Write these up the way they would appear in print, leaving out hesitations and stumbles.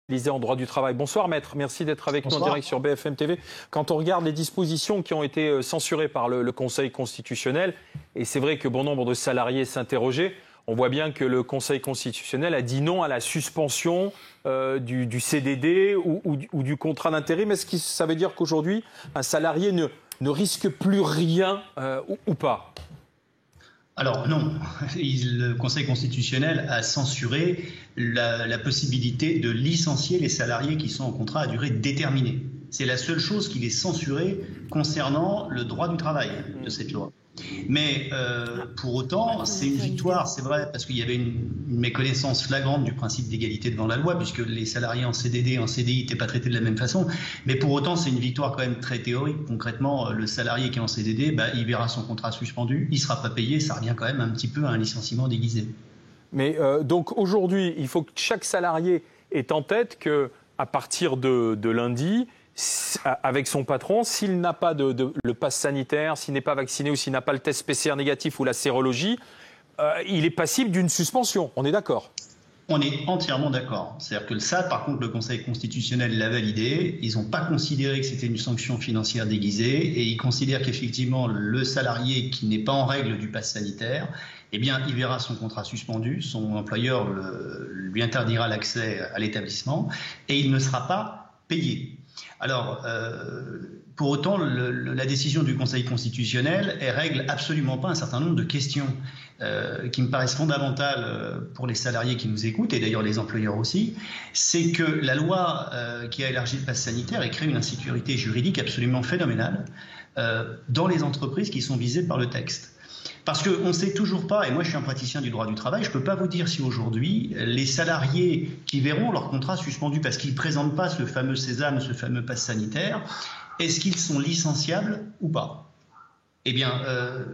Spécialisé en droit du travail. Bonsoir maître, merci d'être avec nous en direct sur BFM TV. Quand on regarde les dispositions qui ont été censurées par le Conseil constitutionnel, et c'est vrai que bon nombre de salariés s'interrogeaient, on voit bien que le Conseil constitutionnel a dit non à la suspension du CDD ou du contrat d'intérim. Est-ce que ça veut dire qu'aujourd'hui, un salarié ne risque plus rien ou pas ? Alors non, le Conseil constitutionnel a censuré la possibilité de licencier les salariés qui sont en contrat à durée déterminée. C'est la seule chose qu'il est censurée concernant le droit du travail de cette loi. Mais pour autant, c'est une victoire, c'est vrai, parce qu'il y avait une méconnaissance flagrante du principe d'égalité devant la loi, puisque les salariés en CDD et en CDI n'étaient pas traités de la même façon. Mais pour autant, c'est une victoire quand même très théorique. Concrètement, le salarié qui est en CDD, il verra son contrat suspendu, il ne sera pas payé, ça revient quand même un petit peu à un licenciement déguisé. Mais donc aujourd'hui, il faut que chaque salarié ait en tête qu'à partir de lundi, avec son patron, s'il n'a pas le pass sanitaire, s'il n'est pas vacciné ou s'il n'a pas le test PCR négatif ou la sérologie, il est passible d'une suspension. On est d'accord ? On est entièrement d'accord. C'est-à-dire que ça, par contre, le Conseil constitutionnel l'a validé. Ils n'ont pas considéré que c'était une sanction financière déguisée et ils considèrent qu'effectivement, le salarié qui n'est pas en règle du pass sanitaire, eh bien, il verra son contrat suspendu, son employeur lui interdira l'accès à l'établissement et il ne sera pas payé. Alors, pour autant, la décision du Conseil constitutionnel, elle règle absolument pas un certain nombre de questions qui me paraissent fondamentales pour les salariés qui nous écoutent, et d'ailleurs les employeurs aussi. C'est que la loi qui a élargi le pass sanitaire et crée une insécurité juridique absolument phénoménale dans les entreprises qui sont visées par le texte. Parce qu'on ne sait toujours pas, et moi je suis un praticien du droit du travail, je ne peux pas vous dire si aujourd'hui les salariés qui verront leur contrat suspendu parce qu'ils ne présentent pas ce fameux sésame, ce fameux pass sanitaire, est-ce qu'ils sont licenciables ou pas ? Eh bien,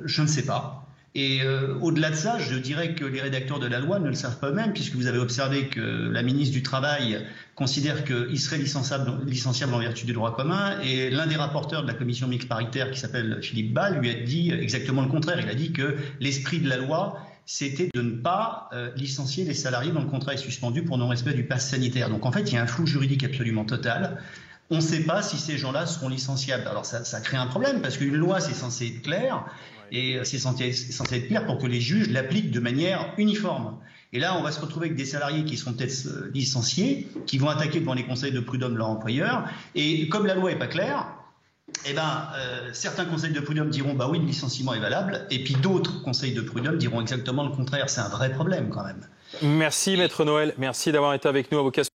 je ne sais pas. Et au-delà de ça, je dirais que les rédacteurs de la loi ne le savent pas eux-mêmes, puisque vous avez observé que la ministre du Travail considère qu'il serait licenciable en vertu du droit commun, et l'un des rapporteurs de la commission mixte paritaire, qui s'appelle Philippe Bas, lui a dit exactement le contraire. Il a dit que l'esprit de la loi, c'était de ne pas licencier les salariés dont le contrat est suspendu pour non-respect du pass sanitaire. Donc en fait, il y a un flou juridique absolument total. On ne sait pas si ces gens-là seront licenciables. Alors ça crée un problème, parce qu'une loi, c'est censé être clair, et c'est censé être clair pour que les juges l'appliquent de manière uniforme. Et là, on va se retrouver avec des salariés qui seront peut-être licenciés, qui vont attaquer devant les conseils de prud'homme leur employeur. Et comme la loi n'est pas claire, certains conseils de prud'homme diront oui, le licenciement est valable, et puis d'autres conseils de prud'homme diront exactement le contraire. C'est un vrai problème quand même. Merci Maître Noël, merci d'avoir été avec nous, avocat.